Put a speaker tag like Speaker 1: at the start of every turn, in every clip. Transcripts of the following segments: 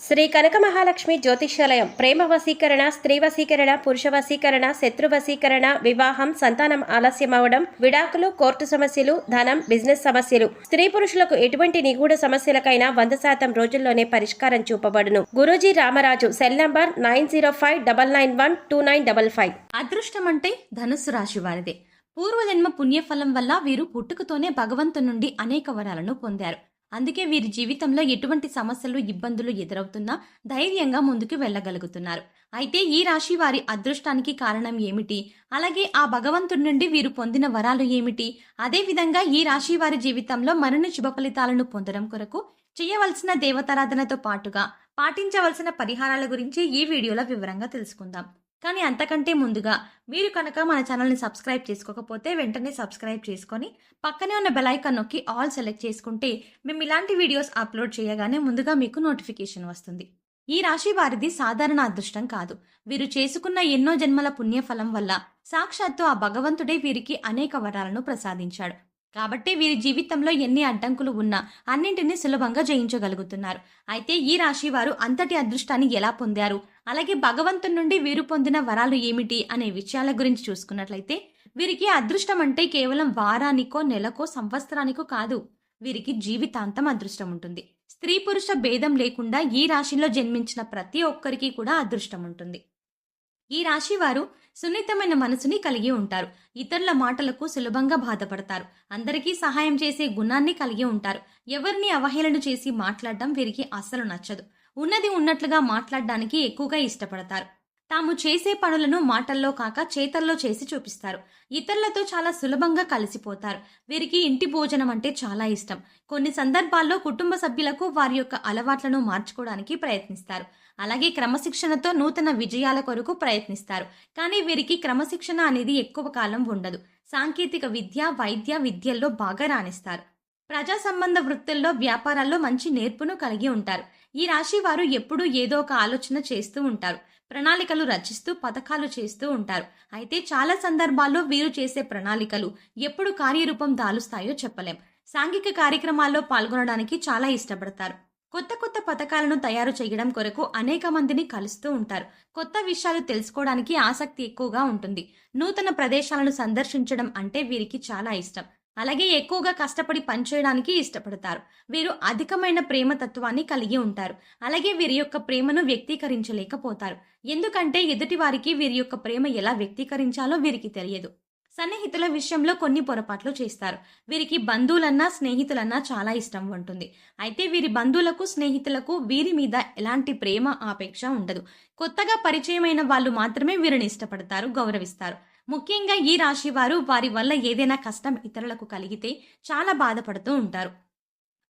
Speaker 1: శ్రీ కనక మహాలక్ష్మి జ్యోతిష్యాలయం ప్రేమ వశీకరణ, స్త్రీ వశీకరణ, పురుష వశీకరణ, శత్రు వశీకరణ, వివాహం, సంతానం ఆలస్యం అవడం, విడాకులు, కోర్టు సమస్యలు, ధనం, బిజినెస్ సమస్యలు, స్త్రీ పురుషులకు ఎటువంటి నిగూఢ సమస్యలకైనా 100% రోజుల్లోనే పరిష్కారం చూపబడును. గురూజీ రామరాజు. Cell number 9059912955.
Speaker 2: అదృష్టం అంటే ధనుస్సు రాశి వారిదే. పూర్వజన్మ పుణ్యఫలం వల్ల వీరు పుట్టుకతోనే భగవంతుని నుండి అనేక వరాలను పొందారు. అందుకే వీరి జీవితంలో ఎటువంటి సమస్యలు, ఇబ్బందులు ఎదురవుతున్నా ధైర్యంగా ముందుకు వెళ్ళగలుగుతున్నారు. అయితే ఈ రాశి వారి అదృష్టానికి కారణం ఏమిటి, అలాగే ఆ భగవంతుడి నుండి వీరు పొందిన వరాలు ఏమిటి, అదేవిధంగా ఈ రాశి వారి జీవితంలో మరిన్ని శుభ ఫలితాలను పొందడం కొరకు చేయవలసిన దేవతారాధనతో పాటుగా పాటించవలసిన పరిహారాల గురించి ఈ వీడియోలో వివరంగా తెలుసుకుందాం. కానీ అంతకంటే ముందుగా మీరు కనుక మన ఛానల్ని సబ్స్క్రైబ్ చేసుకోకపోతే వెంటనే సబ్స్క్రైబ్ చేసుకొని పక్కనే ఉన్న బెల్ ఐకాన్ నొక్కి ఆల్ సెలెక్ట్ చేసుకుంటే మేము ఇలాంటి వీడియోస్ అప్లోడ్ చేయగానే ముందుగా మీకు నోటిఫికేషన్ వస్తుంది. ఈ రాశి వారిది సాధారణ అదృష్టం కాదు. వీరు చేసుకున్న ఎన్నో జన్మల పుణ్యఫలం వల్ల సాక్షాత్తు ఆ భగవంతుడే వీరికి అనేక వరాలను ప్రసాదించాడు. కాబట్టి వీరి జీవితంలో ఎన్ని అడ్డంకులు ఉన్నా అన్నింటినీ సులభంగా జయించగలుగుతున్నారు. అయితే ఈ రాశి వారు అంతటి అదృష్టాన్ని ఎలా పొందారు, అలాగే భగవంతుని నుండి వీరు పొందిన వరాలు ఏమిటి అనే విషయాల గురించి చూసుకున్నట్లయితే వీరికి అదృష్టం అంటే కేవలం వారానికో, నెలకో, సంవత్సరానికో కాదు. వీరికి జీవితాంతం అదృష్టం ఉంటుంది. స్త్రీ పురుష భేదం లేకుండా ఈ రాశిలో జన్మించిన ప్రతి ఒక్కరికి కూడా అదృష్టం ఉంటుంది. ఈ రాశి వారు సున్నితమైన మనసుని కలిగి ఉంటారు. ఇతరుల మాటలకు సులభంగా బాధపడతారు. అందరికీ సహాయం చేసే గుణాన్ని కలిగి ఉంటారు. ఎవరిని అవహేళన చేసి మాట్లాడడం వీరికి అస్సలు నచ్చదు. ఉన్నది ఉన్నట్లుగా మాట్లాడడానికి ఎక్కువగా ఇష్టపడతారు. తాము చేసే పనులను మాటల్లో కాక చేతల్లో చేసి చూపిస్తారు. ఇతరులతో చాలా సులభంగా కలిసిపోతారు. వీరికి ఇంటి భోజనం అంటే చాలా ఇష్టం. కొన్ని సందర్భాల్లో కుటుంబ సభ్యులకు వారి యొక్క అలవాట్లను మార్చుకోవడానికి ప్రయత్నిస్తారు. అలాగే క్రమశిక్షణతో నూతన విజయాల కొరకు ప్రయత్నిస్తారు. కానీ వీరికి క్రమశిక్షణ అనేది ఎక్కువ కాలం ఉండదు. సాంకేతిక విద్య, వైద్య విద్యల్లో బాగా రాణిస్తారు. ప్రజా సంబంధ వృత్తుల్లో, వ్యాపారాల్లో మంచి నేర్పును కలిగి ఉంటారు. ఈ రాశి వారు ఎప్పుడూ ఏదో ఒక ఆలోచన చేస్తూ ఉంటారు. ప్రణాళికలు రచిస్తూ పథకాలు చేస్తూ ఉంటారు. అయితే చాలా సందర్భాల్లో వీరు చేసే ప్రణాళికలు ఎప్పుడు కార్యరూపం దాలుస్తాయో చెప్పలేం. సాంఘిక కార్యక్రమాల్లో పాల్గొనడానికి చాలా ఇష్టపడతారు. కొత్త కొత్త పథకాలను తయారు చేయడం కొరకు అనేక మందిని కలుస్తూ ఉంటారు. కొత్త విషయాలు తెలుసుకోవడానికి ఆసక్తి ఎక్కువగా ఉంటుంది. నూతన ప్రదేశాలను సందర్శించడం అంటే వీరికి చాలా ఇష్టం. అలాగే ఎక్కువగా కష్టపడి పనిచేయడానికి ఇష్టపడతారు. వీరు అధికమైన ప్రేమ తత్వాన్ని కలిగి ఉంటారు. అలాగే వీరి యొక్క ప్రేమను వ్యక్తీకరించలేకపోతారు. ఎందుకంటే ఎదుటి వారికి వీరి యొక్క ప్రేమ ఎలా వ్యక్తీకరించాలో వీరికి తెలియదు. సన్నిహితుల విషయంలో కొన్ని పొరపాట్లు చేస్తారు. వీరికి బంధువులన్నా, స్నేహితులన్నా చాలా ఇష్టం ఉంటుంది. అయితే వీరి బంధువులకు, స్నేహితులకు వీరి మీద ఎలాంటి ప్రేమ, ఆపేక్ష ఉండదు. కొత్తగా పరిచయమైన వాళ్ళు మాత్రమే వీరిని ఇష్టపడతారు, గౌరవిస్తారు. ముఖ్యంగా ఈ రాశి వారు వారి వల్ల ఏదైనా కష్టం ఇతరులకు కలిగితే చాలా బాధపడుతూ ఉంటారు.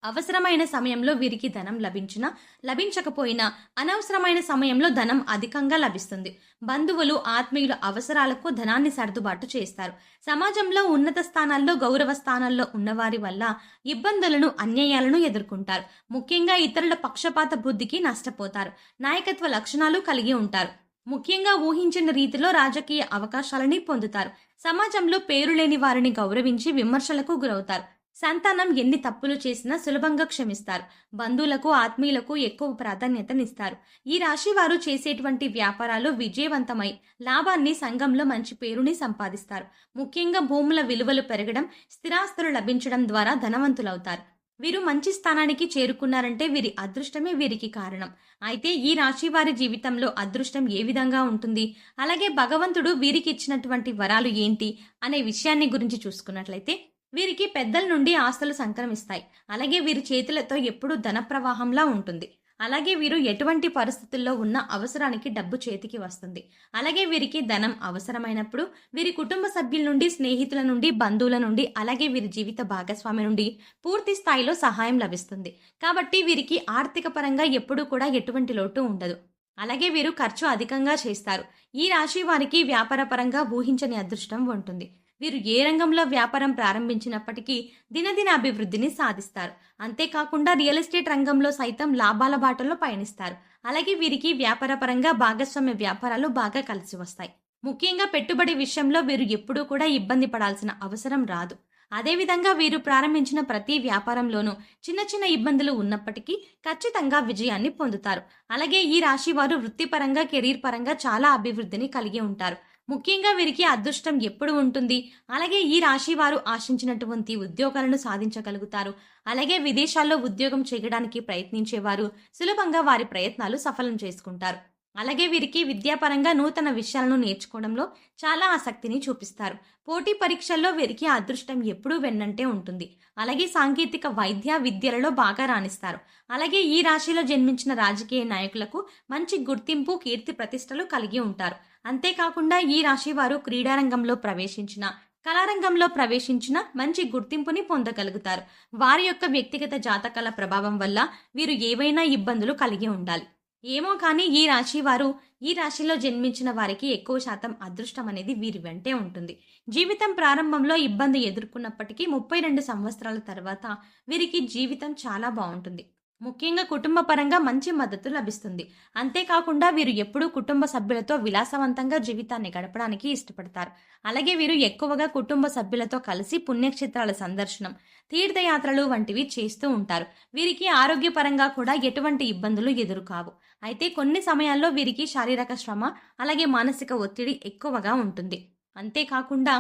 Speaker 2: అవసరమైన సమయంలో వీరికి ధనం లభించినా, లభించకపోయినా అనవసరమైన సమయంలో ధనం అధికంగా లభిస్తుంది. బంధువులు, ఆత్మీయుల అవసరాలకు ధనాన్ని సర్దుబాటు చేస్తారు. సమాజంలో ఉన్నత స్థానాల్లో, గౌరవ స్థానాల్లో ఉన్నవారి వల్ల ఇబ్బందులను, అన్యాయాలను ఎదుర్కొంటారు. ముఖ్యంగా ఇతరుల పక్షపాత బుద్ధికి నష్టపోతారు. నాయకత్వ లక్షణాలు కలిగి ఉంటారు. ముఖ్యంగా ఊహించిన రీతిలో రాజకీయ అవకాశాలని పొందుతారు. సమాజంలో పేరు లేని వారిని గౌరవించి విమర్శలకు గురవుతారు. సంతానం ఎన్ని తప్పులు చేసినా సులభంగా క్షమిస్తారు. బంధువులకు, ఆత్మీయులకు ఎక్కువ ప్రాధాన్యతనిస్తారు. ఈ రాశి వారు చేసేటువంటి వ్యాపారాలు విజయవంతమై లాభాన్ని, సంఘంలో మంచి పేరుని సంపాదిస్తారు. ముఖ్యంగా భూముల విలువలు పెరగడం, స్థిరాస్తులు లభించడం ద్వారా ధనవంతులవుతారు. వీరు మంచి స్థానానికి చేరుకున్నారంటే వీరి అదృష్టమే వీరికి కారణం. అయితే ఈ రాశి వారి జీవితంలో అదృష్టం ఏ విధంగా ఉంటుంది, అలాగే భగవంతుడు వీరికి ఇచ్చినటువంటి వరాలు ఏంటి అనే విషయాన్ని గురించి చూసుకున్నట్లయితే వీరికి పెద్దల నుండి ఆస్తులు సంక్రమిస్తాయి. అలాగే వీరి చేతులతో ఎప్పుడూ ధన ప్రవాహంలా ఉంటుంది. అలాగే వీరు ఎటువంటి పరిస్థితుల్లో ఉన్న అవసరానికి డబ్బు చేతికి వస్తుంది. అలాగే వీరికి ధనం అవసరమైనప్పుడు వీరి కుటుంబ సభ్యుల నుండి, స్నేహితుల నుండి, బంధువుల నుండి, అలాగే వీరి జీవిత భాగస్వామి నుండి పూర్తి స్థాయిలో సహాయం లభిస్తుంది. కాబట్టి వీరికి ఆర్థిక పరంగా ఎప్పుడూ కూడా ఎటువంటి లోటు ఉండదు. అలాగే వీరు ఖర్చు అధికంగా చేస్తారు. ఈ రాశి వారికి వ్యాపార పరంగా ఊహించని అదృష్టం ఉంటుంది. వీరు ఏ రంగంలో వ్యాపారం ప్రారంభించినప్పటికీ దినదిన అభివృద్ధిని సాధిస్తారు. అంతేకాకుండా రియల్ ఎస్టేట్ రంగంలో సైతం లాభాల బాటలో పయనిస్తారు. అలాగే వీరికి వ్యాపార పరంగా భాగస్వామ్య వ్యాపారాలు బాగా కలిసి వస్తాయి. ముఖ్యంగా పెట్టుబడి విషయంలో వీరు ఎప్పుడూ కూడా ఇబ్బంది పడాల్సిన అవసరం రాదు. అదేవిధంగా వీరు ప్రారంభించిన ప్రతి వ్యాపారంలోనూ చిన్న చిన్న ఇబ్బందులు ఉన్నప్పటికీ ఖచ్చితంగా విజయాన్ని పొందుతారు. అలాగే ఈ రాశి వారు వృత్తిపరంగా, కెరీర్ పరంగా చాలా అభివృద్ధిని కలిగి ఉంటారు. ముఖ్యంగా వీరికి అదృష్టం ఎప్పుడు ఉంటుంది. అలాగే ఈ రాశి వారు ఆశించినటువంటి ఉద్యోగాలను సాధించగలుగుతారు. అలాగే విదేశాల్లో ఉద్యోగం చేయడానికి ప్రయత్నించేవారు సులభంగా వారి ప్రయత్నాలు సఫలం చేసుకుంటారు. అలాగే వీరికి విద్యాపరంగా నూతన విషయాలను నేర్చుకోవడంలో చాలా ఆసక్తిని చూపిస్తారు. పోటీ పరీక్షల్లో వీరికి అదృష్టం ఎప్పుడూ వెన్నంటే ఉంటుంది. అలాగే సాంకేతిక, వైద్య, విద్యలలో బాగా రాణిస్తారు. అలాగే ఈ రాశిలో జన్మించిన రాజకీయ నాయకులకు మంచి గుర్తింపు, కీర్తి ప్రతిష్టలు కలిగి ఉంటారు. అంతేకాకుండా ఈ రాశి వారు క్రీడారంగంలో ప్రవేశించిన, కళారంగంలో ప్రవేశించిన మంచి గుర్తింపుని పొందగలుగుతారు. వారి యొక్క వ్యక్తిగత జాతకాల ప్రభావం వల్ల వీరు ఏవైనా ఇబ్బందులు కలిగి ఉండాలి. ఏమో కానీ ఈ రాశి వారు, ఈ రాశిలో జన్మించిన వారికి ఎక్కువ శాతం అదృష్టం అనేది వీరి వెంటే ఉంటుంది. జీవితం ప్రారంభంలో ఇబ్బంది ఎదుర్కొన్నప్పటికీ 32 సంవత్సరాల తర్వాత వీరికి జీవితం చాలా బాగుంటుంది. ముఖ్యంగా కుటుంబ పరంగా మంచి మద్దతు లభిస్తుంది. అంతేకాకుండా వీరు ఎప్పుడూ కుటుంబ సభ్యులతో విలాసవంతంగా జీవితాన్ని గడపడానికి ఇష్టపడతారు. అలాగే వీరు ఎక్కువగా కుటుంబ సభ్యులతో కలిసి పుణ్యక్షేత్రాల సందర్శనం, తీర్థయాత్రలు వంటివి చేస్తూ ఉంటారు. వీరికి ఆరోగ్యపరంగా కూడా ఎటువంటి ఇబ్బందులు ఎదురుకావు. అయితే కొన్ని సమయాల్లో వీరికి శారీరక శ్రమ, అలాగే మానసిక ఒత్తిడి ఎక్కువగా ఉంటుంది. అంతేకాకుండా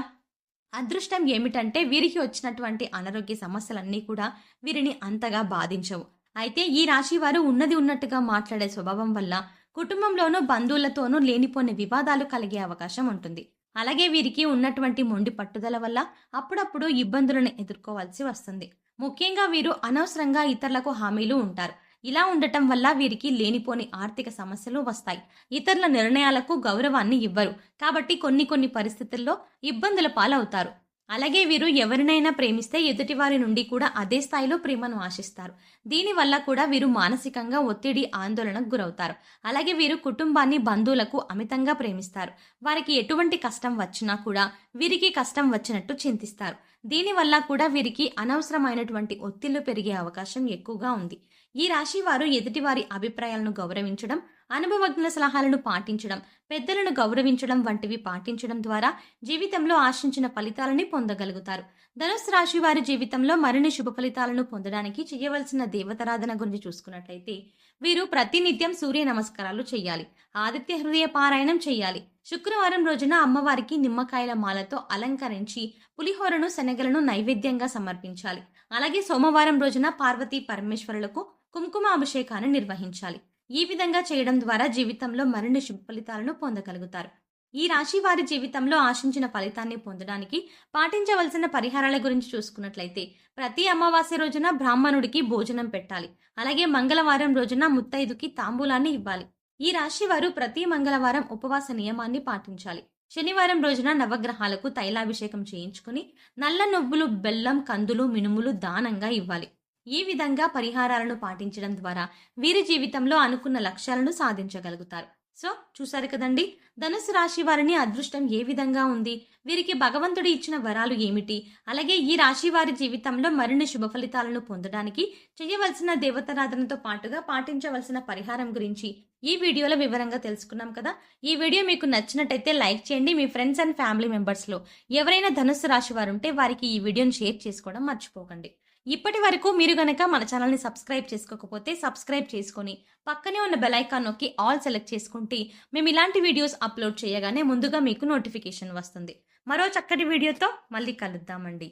Speaker 2: అదృష్టం ఏమిటంటే వీరికి వచ్చినటువంటి అనారోగ్య సమస్యలన్నీ కూడా వీరిని అంతగా బాధించవు. అయితే ఈ రాశి వారు ఉన్నది ఉన్నట్టుగా మాట్లాడే స్వభావం వల్ల కుటుంబంలోనూ, బంధువులతోనూ లేనిపోని వివాదాలు కలిగే అవకాశం ఉంటుంది. అలాగే వీరికి ఉన్నటువంటి మొండి పట్టుదల వల్ల అప్పుడప్పుడు ఇబ్బందులను ఎదుర్కోవాల్సి వస్తుంది. ముఖ్యంగా వీరు అనవసరంగా ఇతరులకు హామీలు ఉంటారు. ఇలా ఉండటం వల్ల వీరికి లేనిపోని ఆర్థిక సమస్యలు వస్తాయి. ఇతరుల నిర్ణయాలకు గౌరవాన్ని ఇవ్వరు. కాబట్టి కొన్ని పరిస్థితుల్లో ఇబ్బందుల పాలవుతారు. అలాగే వీరు ఎవరినైనా ప్రేమిస్తే ఎదుటివారి నుండి కూడా అదే స్థాయిలో ప్రేమను ఆశిస్తారు. దీనివల్ల కూడా వీరు మానసికంగా ఒత్తిడి, ఆందోళనకు గురవుతారు. అలాగే వీరు కుటుంబాన్ని, బంధువులకు అమితంగా ప్రేమిస్తారు. వారికి ఎటువంటి కష్టం వచ్చినా కూడా వీరికి కష్టం వచ్చినట్టు చింతిస్తారు. దీనివల్ల కూడా వీరికి అనవసరమైనటువంటి ఒత్తిళ్లు పెరిగే అవకాశం ఎక్కువగా ఉంది. ఈ రాశి వారు ఎదుటివారి అభిప్రాయాలను గౌరవించడం, అనుభవజ్ఞుల సలహాలను పాటించడం, పెద్దలను గౌరవించడం వంటివి పాటించడం ద్వారా జీవితంలో ఆశించిన ఫలితాలని పొందగలుగుతారు. ధనుస్సు రాశి వారి జీవితంలో మరిన్ని శుభ ఫలితాలను పొందడానికి చేయవలసిన దేవతారాధన గురించి చూసుకున్నట్లయితే వీరు ప్రతినిత్యం సూర్య నమస్కారాలు చేయాలి. ఆదిత్య హృదయ పారాయణం చేయాలి. శుక్రవారం రోజున అమ్మవారికి నిమ్మకాయల మాలతో అలంకరించి పులిహోరను, శనగలను నైవేద్యంగా సమర్పించాలి. అలాగే సోమవారం రోజున పార్వతీ పరమేశ్వరులకు కుంకుమ అభిషేకాన్ని నిర్వహించాలి. ఈ విధంగా చేయడం ద్వారా జీవితంలో మరిన్ని శుభ ఫలితాలను పొందగలుగుతారు. ఈ రాశి వారి జీవితంలో ఆశించిన ఫలితాన్ని పొందడానికి పాటించవలసిన పరిహారాల గురించి చూసుకున్నట్లయితే ప్రతి అమావాస్య రోజున బ్రాహ్మణుడికి భోజనం పెట్టాలి. అలాగే మంగళవారం రోజున ముత్తైదుకి తాంబూలాన్ని ఇవ్వాలి. ఈ రాశి వారు ప్రతి మంగళవారం ఉపవాస నియమాన్ని పాటించాలి. శనివారం రోజున నవగ్రహాలకు తైలాభిషేకం చేయించుకుని నల్ల నువ్వులు, బెల్లం, కందులు, మినుములు దానంగా ఇవ్వాలి. ఈ విధంగా పరిహారాలను పాటించడం ద్వారా వీరి జీవితంలో అనుకున్న లక్ష్యాలను సాధించగలుగుతారు. సో చూసారు కదండి, ధనుసు రాశి వారిని అదృష్టం ఏ విధంగా ఉంది, వీరికి భగవంతుడు ఇచ్చిన వరాలు ఏమిటి, అలాగే ఈ రాశి వారి జీవితంలో మరిన్ని శుభ ఫలితాలను పొందడానికి చేయవలసిన దేవతారాధనతో పాటుగా పాటించవలసిన పరిహారం గురించి ఈ వీడియోలో వివరంగా తెలుసుకున్నాం కదా. ఈ వీడియో మీకు నచ్చినట్టయితే లైక్ చేయండి. మీ ఫ్రెండ్స్ అండ్ ఫ్యామిలీ మెంబర్స్లో ఎవరైనా ధనుసు రాశి వారు ఉంటే వారికి ఈ వీడియోని షేర్ చేసుకోవడం మర్చిపోకండి. ఇప్పటి వరకు మీరు గనక మన ఛానల్ని సబ్స్క్రైబ్ చేసుకోకపోతే సబ్స్క్రైబ్ చేసుకొని పక్కనే ఉన్న బెల్ ఐకాన్ నొక్కి ఆల్ సెలెక్ట్ చేసుకుంటే మేము ఇలాంటి వీడియోస్ అప్లోడ్ చేయగానే ముందుగా మీకు నోటిఫికేషన్ వస్తుంది. మరో చక్కటి వీడియోతో మళ్ళీ కలుద్దామండి.